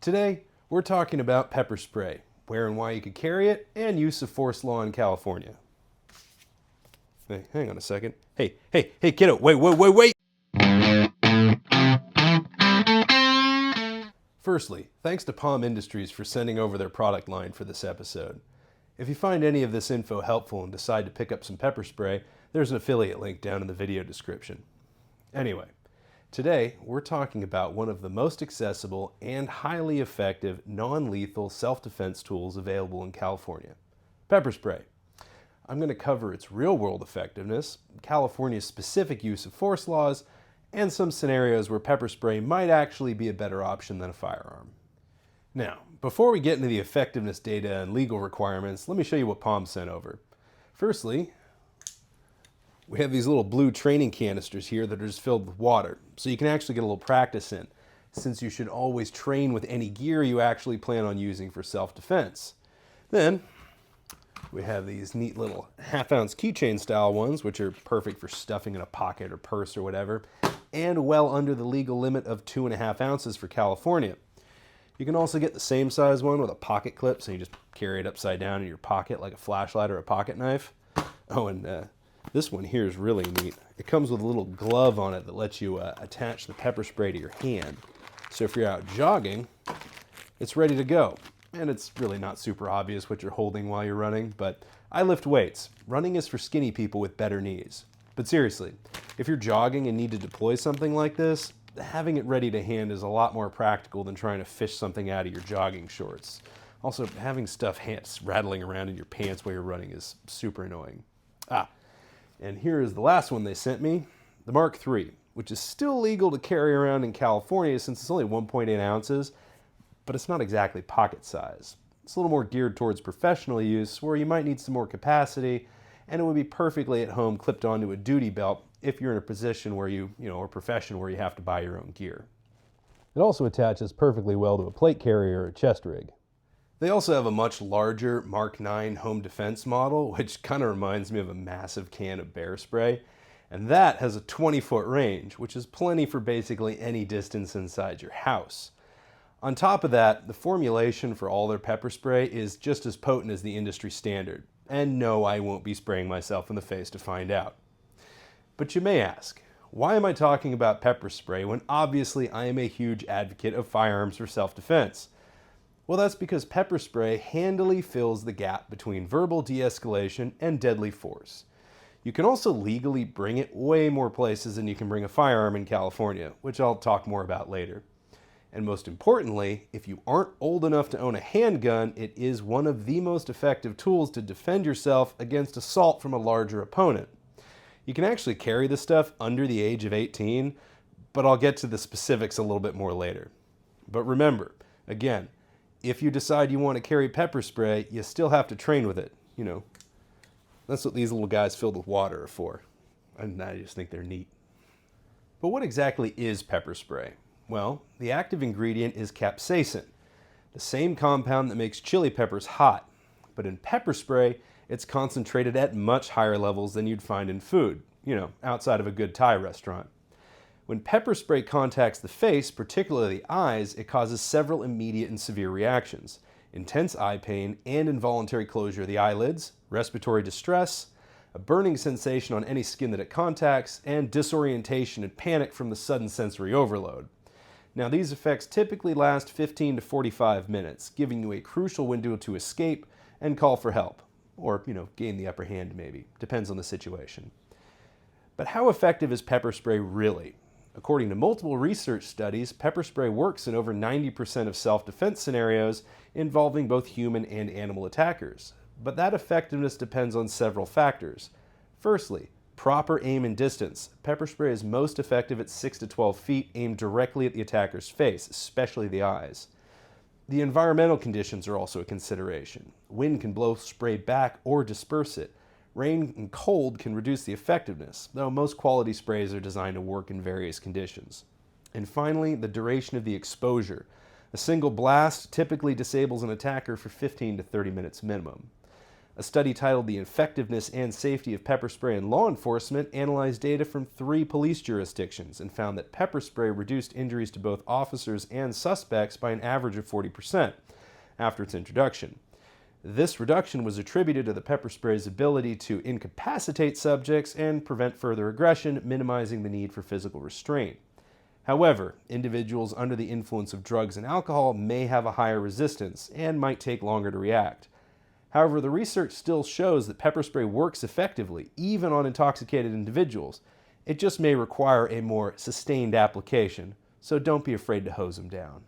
Today, we're talking about pepper spray, where and why you could carry it, and use of force law in California. Hey, hang on a second. Hey, kiddo, wait! Firstly, thanks to POM Industries for sending over their product line for this episode. If you find any of this info helpful and decide to pick up some pepper spray, there's an affiliate link down in the video description. Anyway, today we're talking about one of the most accessible and highly effective non-lethal self-defense tools available in California, pepper spray. I'm going to cover its real-world effectiveness, California's specific use of force laws, and some scenarios where pepper spray might actually be a better option than a firearm. Now, before we get into the effectiveness data and legal requirements, let me show you what POM sent over. Firstly, we have these little blue training canisters here that are just filled with water, so you can actually get a little practice in, since you should always train with any gear you actually plan on using for self-defense. Then, we have these neat little half-ounce keychain style ones, which are perfect for stuffing in a pocket or purse or whatever, and well under the legal limit of 2.5 ounces for California. You can also get the same size one with a pocket clip, so you just carry it upside down in your pocket like a flashlight or a pocket knife. Oh, and this one here is really neat. It comes with a little glove on it that lets you attach the pepper spray to your hand. So if you're out jogging, it's ready to go. And it's really not super obvious what you're holding while you're running, but I lift weights. Running is for skinny people with better knees. But seriously, if you're jogging and need to deploy something like this, having it ready to hand is a lot more practical than trying to fish something out of your jogging shorts. Also, having stuff rattling around in your pants while you're running is super annoying. And here is the last one they sent me, the Mark III, which is still legal to carry around in California since it's only 1.8 ounces, but it's not exactly pocket size. It's a little more geared towards professional use where you might need some more capacity, and it would be perfectly at home clipped onto a duty belt if you're in a position where or profession where you have to buy your own gear. It also attaches perfectly well to a plate carrier or chest rig. They also have a much larger Mark IX home defense model, which kind of reminds me of a massive can of bear spray, and that has a 20-foot range, which is plenty for basically any distance inside your house. On top of that, the formulation for all their pepper spray is just as potent as the industry standard. And no, I won't be spraying myself in the face to find out. But you may ask, why am I talking about pepper spray when obviously I am a huge advocate of firearms for self-defense? Well, that's because pepper spray handily fills the gap between verbal de-escalation and deadly force. You can also legally bring it way more places than you can bring a firearm in California, which I'll talk more about later. And most importantly, if you aren't old enough to own a handgun, it is one of the most effective tools to defend yourself against assault from a larger opponent. You can actually carry this stuff under the age of 18, but I'll get to the specifics a little bit more later. But remember, again, if you decide you want to carry pepper spray, you still have to train with it. That's what these little guys filled with water are for. And I just think they're neat. But what exactly is pepper spray? Well, the active ingredient is capsaicin, the same compound that makes chili peppers hot. But in pepper spray, it's concentrated at much higher levels than you'd find in food, outside of a good Thai restaurant. When pepper spray contacts the face, particularly the eyes, it causes several immediate and severe reactions: intense eye pain and involuntary closure of the eyelids, respiratory distress, a burning sensation on any skin that it contacts, and disorientation and panic from the sudden sensory overload. Now, these effects typically last 15 to 45 minutes, giving you a crucial window to escape and call for help. Or, gain the upper hand maybe. Depends on the situation. But how effective is pepper spray really? According to multiple research studies, pepper spray works in over 90% of self-defense scenarios involving both human and animal attackers. But that effectiveness depends on several factors. Firstly, proper aim and distance. Pepper spray is most effective at 6 to 12 feet, aimed directly at the attacker's face, especially the eyes. The environmental conditions are also a consideration. Wind can blow spray back or disperse it. Rain and cold can reduce the effectiveness, though most quality sprays are designed to work in various conditions. And finally, the duration of the exposure. A single blast typically disables an attacker for 15 to 30 minutes minimum. A study titled The Effectiveness and Safety of Pepper Spray in Law Enforcement analyzed data from 3 police jurisdictions and found that pepper spray reduced injuries to both officers and suspects by an average of 40% after its introduction. This reduction was attributed to the pepper spray's ability to incapacitate subjects and prevent further aggression, minimizing the need for physical restraint. However, individuals under the influence of drugs and alcohol may have a higher resistance and might take longer to react. However, the research still shows that pepper spray works effectively, even on intoxicated individuals. It just may require a more sustained application, so don't be afraid to hose them down.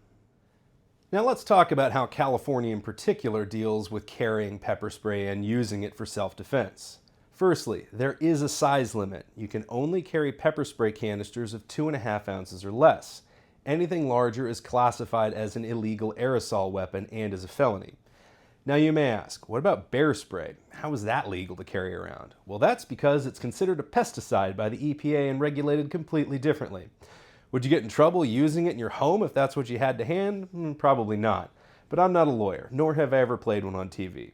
Now let's talk about how California in particular deals with carrying pepper spray and using it for self-defense. Firstly, there is a size limit. You can only carry pepper spray canisters of 2.5 ounces or less. Anything larger is classified as an illegal aerosol weapon and is a felony. Now you may ask, what about bear spray? How is that legal to carry around? Well, that's because it's considered a pesticide by the EPA and regulated completely differently. Would you get in trouble using it in your home if that's what you had to hand? Probably not. But I'm not a lawyer, nor have I ever played one on TV.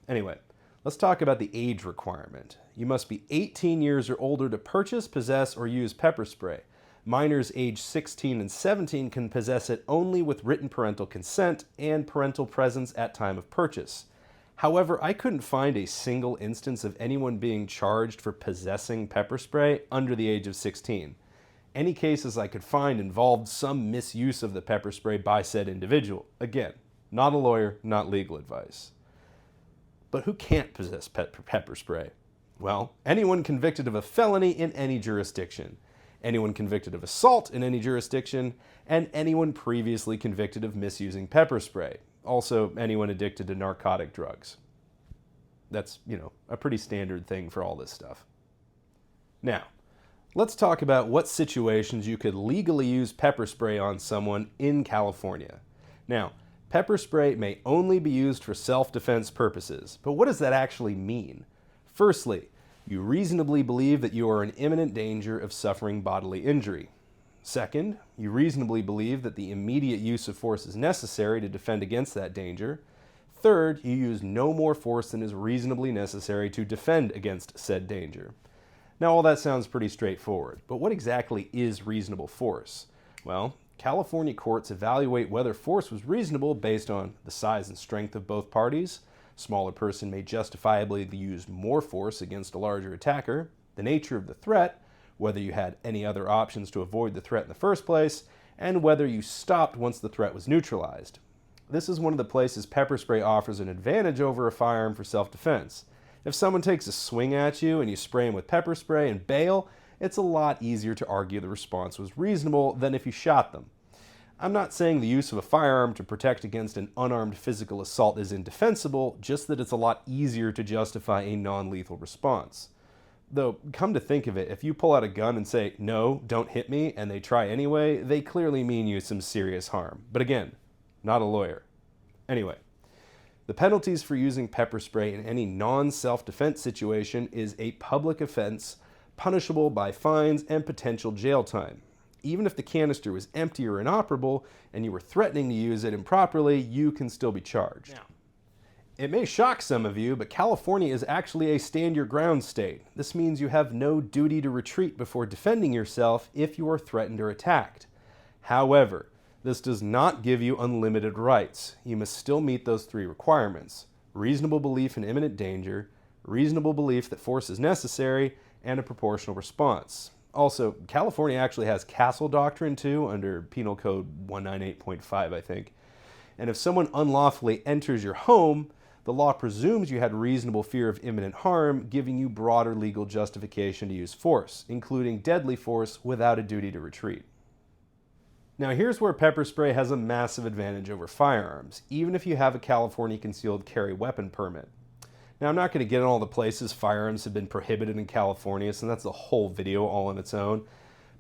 Anyway, let's talk about the age requirement. You must be 18 years or older to purchase, possess, or use pepper spray. Minors aged 16 and 17 can possess it only with written parental consent and parental presence at time of purchase. However, I couldn't find a single instance of anyone being charged for possessing pepper spray under the age of 16. Any cases I could find involved some misuse of the pepper spray by said individual. Again, not a lawyer, not legal advice. But who can't possess pepper spray? Well, anyone convicted of a felony in any jurisdiction, anyone convicted of assault in any jurisdiction, and anyone previously convicted of misusing pepper spray. Also, anyone addicted to narcotic drugs. That's, a pretty standard thing for all this stuff. Now, let's talk about what situations you could legally use pepper spray on someone in California. Now, pepper spray may only be used for self-defense purposes, but what does that actually mean? Firstly, you reasonably believe that you are in imminent danger of suffering bodily injury. Second, you reasonably believe that the immediate use of force is necessary to defend against that danger. Third, you use no more force than is reasonably necessary to defend against said danger. Now, all that sounds pretty straightforward, but what exactly is reasonable force? Well, California courts evaluate whether force was reasonable based on the size and strength of both parties. A smaller person may justifiably use more force against a larger attacker, the nature of the threat, whether you had any other options to avoid the threat in the first place, and whether you stopped once the threat was neutralized. This is one of the places pepper spray offers an advantage over a firearm for self-defense. If someone takes a swing at you and you spray them with pepper spray and bail, it's a lot easier to argue the response was reasonable than if you shot them. I'm not saying the use of a firearm to protect against an unarmed physical assault is indefensible, just that it's a lot easier to justify a non-lethal response. Though, come to think of it, if you pull out a gun and say, "No, don't hit me," and they try anyway, they clearly mean you some serious harm. But again, not a lawyer. Anyway, the penalties for using pepper spray in any non-self-defense situation is a public offense punishable by fines and potential jail time. Even if the canister was empty or inoperable and you were threatening to use it improperly, you can still be charged. Now, it may shock some of you, but California is actually a stand-your-ground state. This means you have no duty to retreat before defending yourself if you are threatened or attacked. However, this does not give you unlimited rights. You must still meet those 3 requirements: reasonable belief in imminent danger, reasonable belief that force is necessary, and a proportional response. Also, California actually has castle doctrine too, under Penal Code 198.5, I think. And if someone unlawfully enters your home, the law presumes you had reasonable fear of imminent harm, giving you broader legal justification to use force, including deadly force without a duty to retreat. Now here's where pepper spray has a massive advantage over firearms, even if you have a California concealed carry weapon permit. Now I'm not going to get in all the places firearms have been prohibited in California, so that's a whole video all on its own.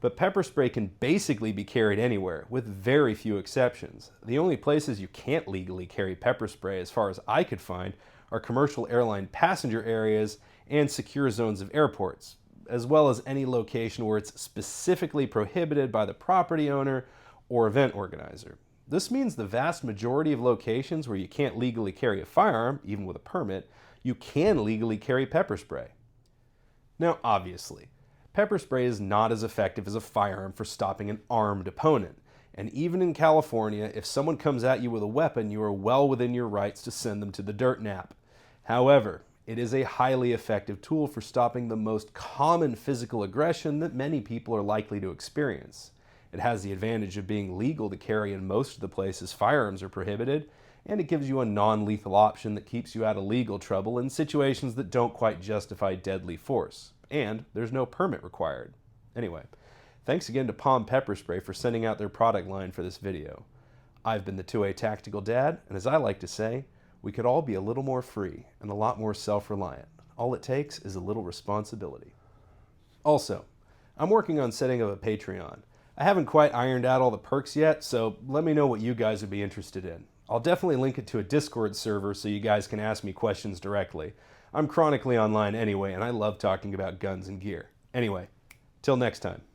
But pepper spray can basically be carried anywhere, with very few exceptions. The only places you can't legally carry pepper spray, as far as I could find, are commercial airline passenger areas and secure zones of airports, as well as any location where it's specifically prohibited by the property owner or event organizer. This means the vast majority of locations where you can't legally carry a firearm, even with a permit, you can legally carry pepper spray. Now, obviously, pepper spray is not as effective as a firearm for stopping an armed opponent. And even in California, if someone comes at you with a weapon, you are well within your rights to send them to the dirt nap. However, it is a highly effective tool for stopping the most common physical aggression that many people are likely to experience. It has the advantage of being legal to carry in most of the places firearms are prohibited, and it gives you a non-lethal option that keeps you out of legal trouble in situations that don't quite justify deadly force. And there's no permit required. Anyway, thanks again to POM Pepper Spray for sending out their product line for this video. I've been the 2A Tactical Dad, and as I like to say, we could all be a little more free and a lot more self-reliant. All it takes is a little responsibility. Also, I'm working on setting up a Patreon. I haven't quite ironed out all the perks yet, so let me know what you guys would be interested in. I'll definitely link it to a Discord server so you guys can ask me questions directly. I'm chronically online anyway, and I love talking about guns and gear. Anyway, till next time.